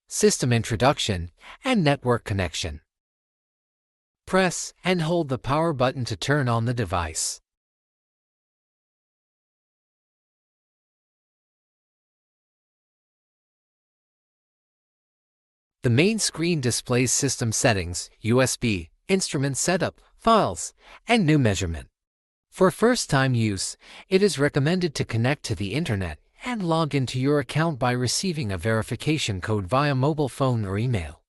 system introduction, and network connection. Press and hold the power button to turn on the device. The main screen displays system settings, USB, instrument setup, files, and new measurement. For first-time use, it is recommended to connect to the internet and log into your account by receiving a verification code via mobile phone or email.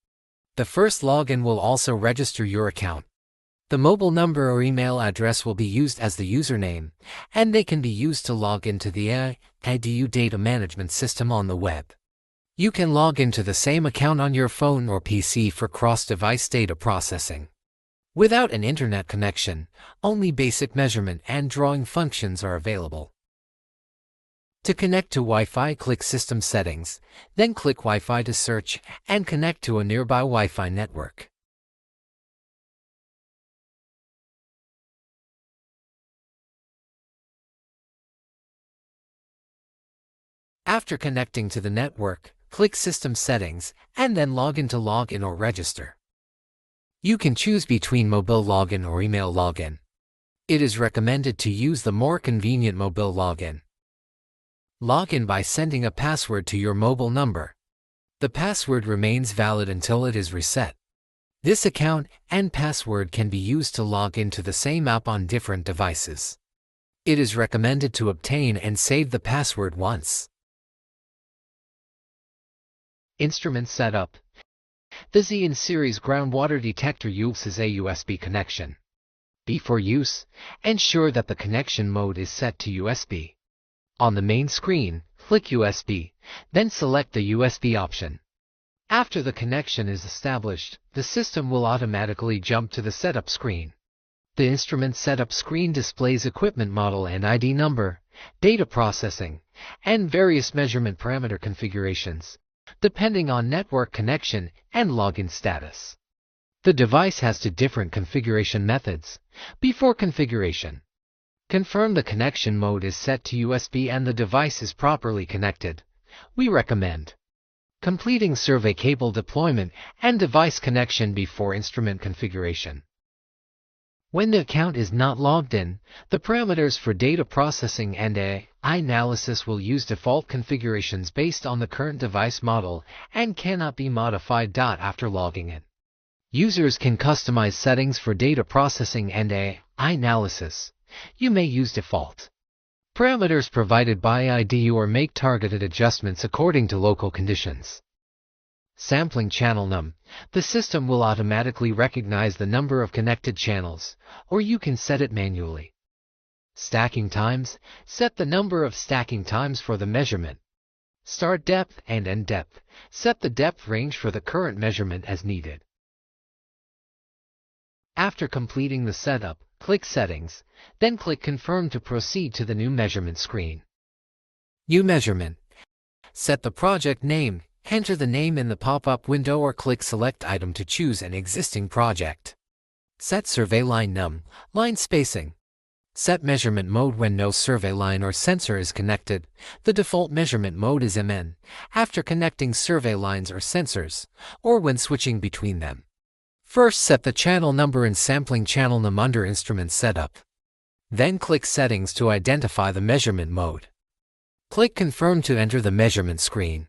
The first login will also register your account. The mobile number or email address will be used as the username, and they can be used to log into the ADMT data management system on the web. You can log into the same account on your phone or PC for cross-device data processing. Without an internet connection, only basic measurement and drawing functions are available. To connect to Wi-Fi, click System Settings, then click Wi-Fi to search and connect to a nearby Wi-Fi network. After connecting to the network, click System Settings and then login to login or register. You can choose between mobile login or email login. It is recommended to use the more convenient mobile login. Log in by sending a password to your mobile number. The password remains valid until it is reset. This account and password can be used to log into the same app on different devices. It is recommended to obtain and save the password once. Instrument setup. The ZN series groundwater detector uses a USB connection. Before use, ensure that the connection mode is set to USB. On the main screen, click USB, then select the USB option. After the connection is established, the system will automatically jump to the setup screen. The instrument setup screen displays equipment model and ID number, data processing, and various measurement parameter configurations, depending on network connection and login status. The device has two different configuration methods. Before configuration, confirm the connection mode is set to USB and the device is properly connected. We recommend completing survey cable deployment and device connection before instrument configuration. When the account is not logged in, the parameters for data processing and AI analysis will use default configurations based on the current device model and cannot be modified after logging in. Users can customize settings for data processing and AI analysis. You may use default parameters provided by ID or make targeted adjustments according to local conditions. Sampling channel num. The system will automatically recognize the number of connected channels, or you can set it manually. Stacking times. Set the number of stacking times for the measurement. Start depth and end depth. Set the depth range for the current measurement as needed. After completing the setup, click Settings, then click Confirm to proceed to the new measurement screen. New measurement. Set the project name. Enter the name in the pop-up window or click Select Item to choose an existing project. Set survey line num, line spacing. Set measurement mode when no survey line or sensor is connected. The default measurement mode is MN, after connecting survey lines or sensors, or when switching between them. First, set the channel number and sampling channel num under Instrument Setup. Then click Settings to identify the measurement mode. Click Confirm to enter the measurement screen.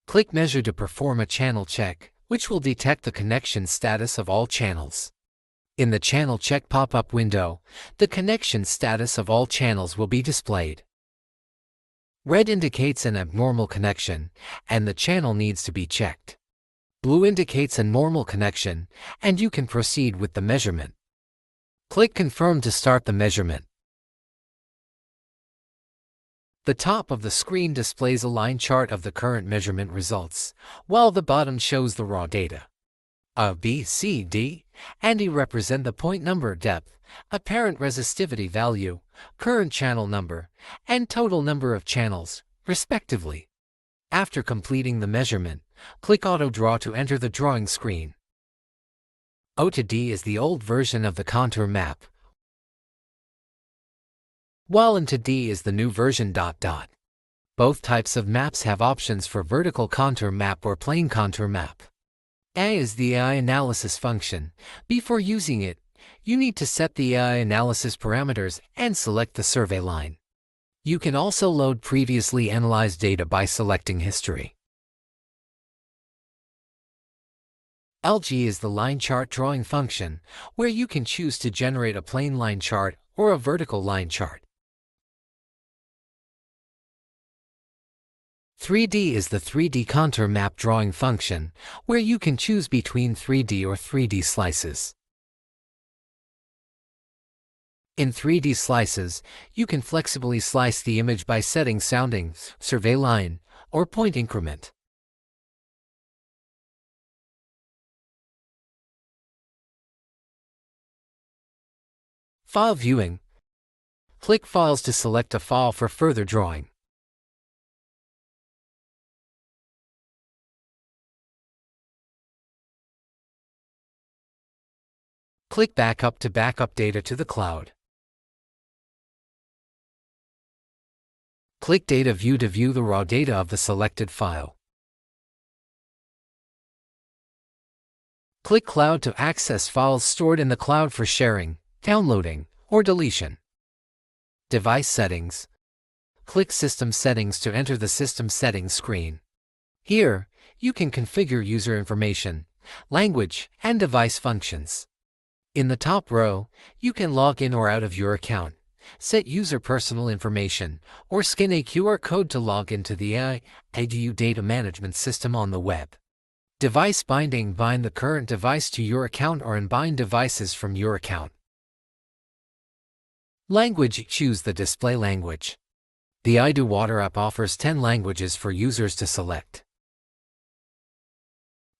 Click Measure to perform a channel check, which will detect the connection status of all channels. In the Channel Check pop-up window, the connection status of all channels will be displayed. Red indicates an abnormal connection, and the channel needs to be checked. Blue indicates a normal connection, and you can proceed with the measurement. Click Confirm to start the measurement. The top of the screen displays a line chart of the current measurement results, while the bottom shows the raw data. A, B, C, D, and E represent the point number, depth, apparent resistivity value, current channel number, and total number of channels, respectively. After completing the measurement, click Auto Draw to enter the drawing screen. O to D is the old version of the contour map, while N to D is the new version. Both types of maps have options for vertical contour map or plane contour map. A is the AI analysis function. Before using it, you need to set the AI analysis parameters and select the survey line. You can also load previously analyzed data by selecting history. LG is the line chart drawing function, where you can choose to generate a plane line chart or a vertical line chart. 3D is the 3D contour map drawing function, where you can choose between 3D or 3D slices. In 3D slices, you can flexibly slice the image by setting sounding, survey line, or point increment. File viewing. Click Files to select a file for further drawing. Click Backup to backup data to the cloud. Click Data View to view the raw data of the selected file. Click Cloud to access files stored in the cloud for sharing, downloading, or deletion. Device Settings. Click System Settings to enter the System Settings screen. Here, you can configure user information, language, and device functions. In the top row, you can log in or out of your account, set user personal information, or scan a QR code to log into the ADMT data management system on the web. Device binding. Bind the current device to your account or unbind devices from your account. Language. Choose the display language. The ADMT WATER app offers 10 languages for users to select.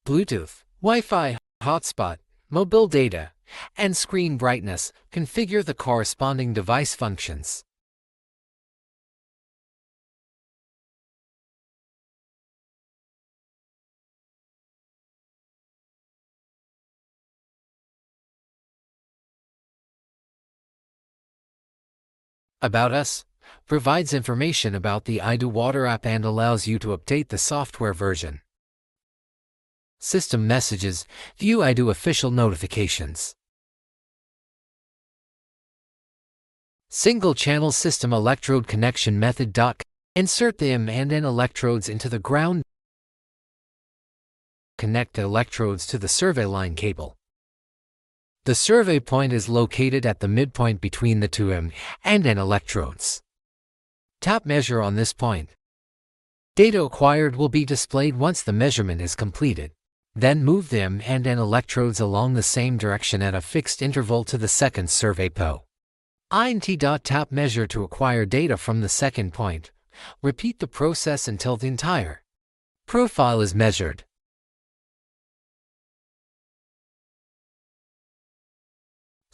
Bluetooth, Wi-Fi, hotspot, mobile data, and screen brightness. Configure the corresponding device functions. About Us provides information about the ADMT WATER app and allows you to update the software version. System Messages. View ADMT official notifications. Single-channel system electrode connection method. Insert the M and N electrodes into the ground. Connect the electrodes to the survey line cable. The survey point is located at the midpoint between the two M and N electrodes. Tap Measure on this point. Data acquired will be displayed once the measurement is completed. Then move the M and N electrodes along the same direction at a fixed interval to the second survey point. Tap Measure to acquire data from the second point. Repeat the process until the entire profile is measured.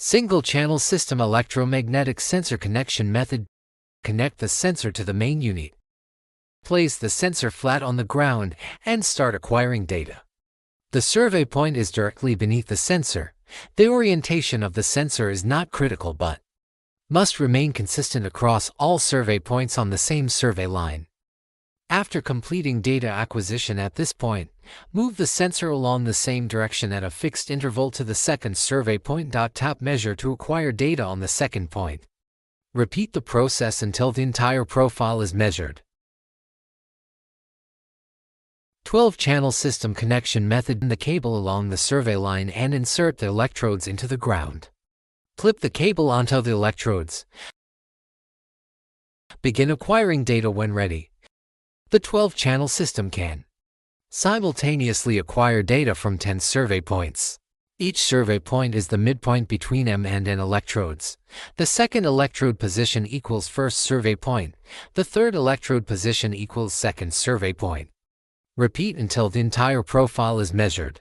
Single-channel system electromagnetic sensor connection method. Connect the sensor to the main unit. Place the sensor flat on the ground and start acquiring data. The survey point is directly beneath the sensor. The orientation of the sensor is not critical but must remain consistent across all survey points on the same survey line. After completing data acquisition at this point, move the sensor along the same direction at a fixed interval to the second survey point. Tap Measure to acquire data on the second point. Repeat the process until the entire profile is measured. 12-channel system connection method. The cable along the survey line and insert the electrodes into the ground. Clip the cable onto the electrodes. Begin acquiring data when ready. The 12-channel system can simultaneously acquire data from 10 survey points. Each survey point is the midpoint between M and N electrodes. The second electrode position equals first survey point. The third electrode position equals second survey point. Repeat until the entire profile is measured.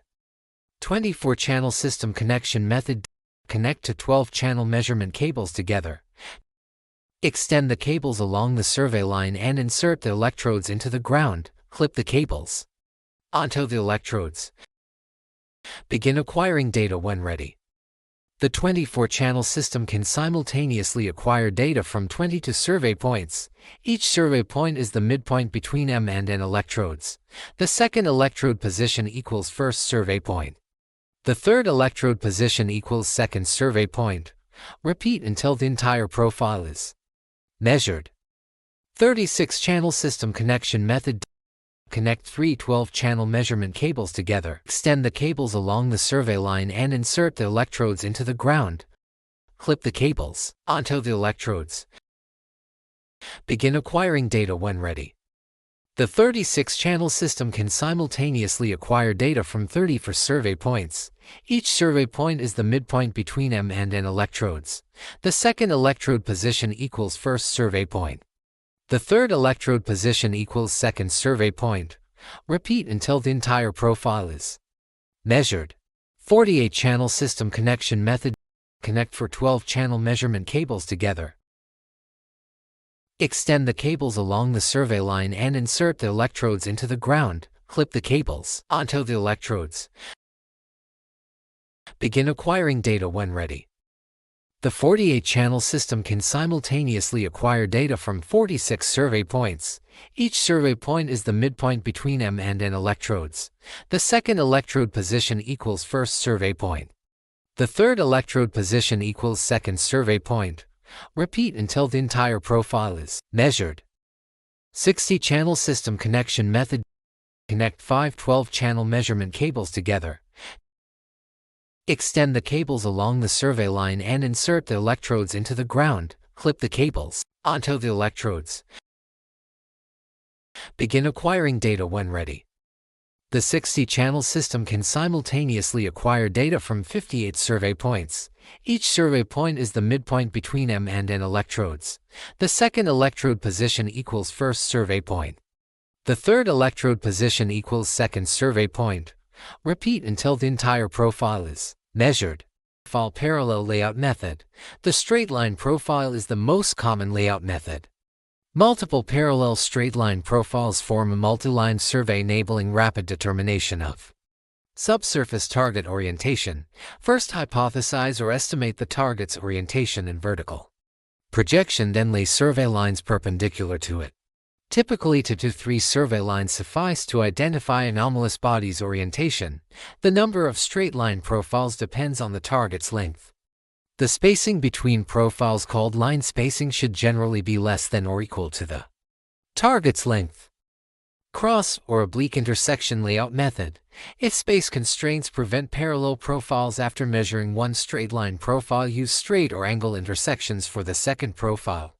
24-channel system connection method. Connect to 12-channel measurement cables together. Extend the cables along the survey line and insert the electrodes into the ground. Clip the cables onto the electrodes. Begin acquiring data when ready. The 24-channel system can simultaneously acquire data from 22 survey points. Each survey point is the midpoint between M and N electrodes. The second electrode position equals first survey point. The third electrode position equals second survey point. Repeat until the entire profile is measured. 36-channel system connection method. Connect 3 12-channel measurement cables together. Extend the cables along the survey line and insert the electrodes into the ground. Clip the cables onto the electrodes. Begin acquiring data when ready. The 36-channel system can simultaneously acquire data from 34 survey points. Each survey point is the midpoint between M and N electrodes. The second electrode position equals first survey point. The third electrode position equals second survey point. Repeat until the entire profile is measured. 48-channel system connection method. Connect 4 12-channel measurement cables together. Extend the cables along the survey line and insert the electrodes into the ground. Clip the cables onto the electrodes. Begin acquiring data when ready. The 48-channel system can simultaneously acquire data from 46 survey points. Each survey point is the midpoint between M and N electrodes. The second electrode position equals first survey point. The third electrode position equals second survey point. Repeat until the entire profile is measured. 60-channel system connection method. Connect 5 12-channel measurement cables together. Extend the cables along the survey line and insert the electrodes into the ground. Clip the cables onto the electrodes. Begin acquiring data when ready. The 60-channel system can simultaneously acquire data from 58 survey points. Each survey point is the midpoint between M and N electrodes. The second electrode position equals first survey point. The third electrode position equals second survey point. Repeat until the entire profile is measured. Profile parallel layout method. The straight line profile is the most common layout method. Multiple parallel straight line profiles form a multi-line survey enabling rapid determination of subsurface target orientation. First hypothesize or estimate the target's orientation in vertical projection, then lay survey lines perpendicular to it. Typically 2 to 3 survey lines suffice to identify anomalous body's orientation. The number of straight line profiles depends on the target's length. The spacing between profiles, called line spacing, should generally be less than or equal to the target's length. Cross or oblique intersection layout method. If space constraints prevent parallel profiles after measuring one straight line profile, use straight or angle intersections for the second profile.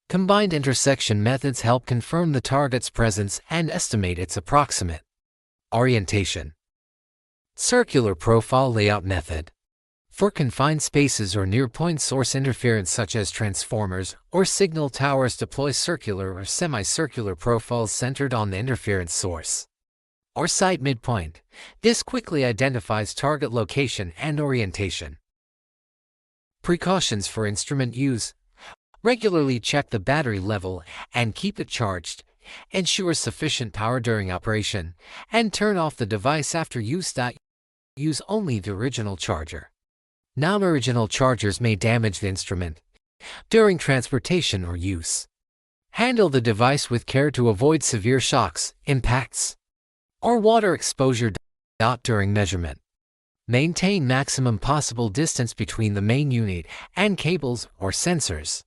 Combined intersection methods help confirm the target's presence and estimate its approximate orientation. Circular profile layout method. For confined spaces or near point source interference such as transformers or signal towers, deploy circular or semicircular profiles centered on the interference source or site midpoint. This quickly identifies target location and orientation. Precautions for instrument use. Regularly check the battery level and keep it charged. Ensure sufficient power during operation and turn off the device after use. Use only the original charger. Non-original chargers may damage the instrument during transportation or use. Handle the device with care to avoid severe shocks, impacts, or water exposure. During measurement, maintain maximum possible distance between the main unit and cables or sensors.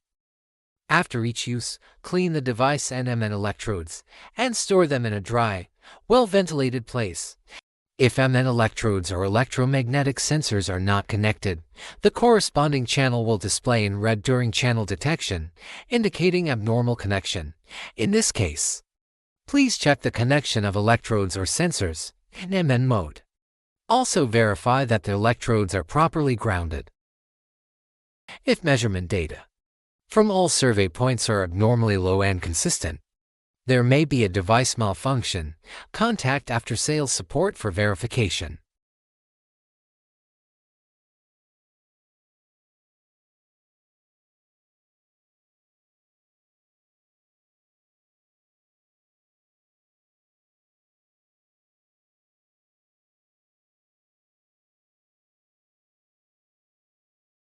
After each use, clean the device and MN electrodes and store them in a dry, well-ventilated place. If MN electrodes or electromagnetic sensors are not connected, the corresponding channel will display in red during channel detection, indicating abnormal connection. In this case, please check the connection of electrodes or sensors in MN mode. Also verify that the electrodes are properly grounded. If measurement data from all survey points are abnormally low and consistent, there may be a device malfunction. Contact after-sales support for verification.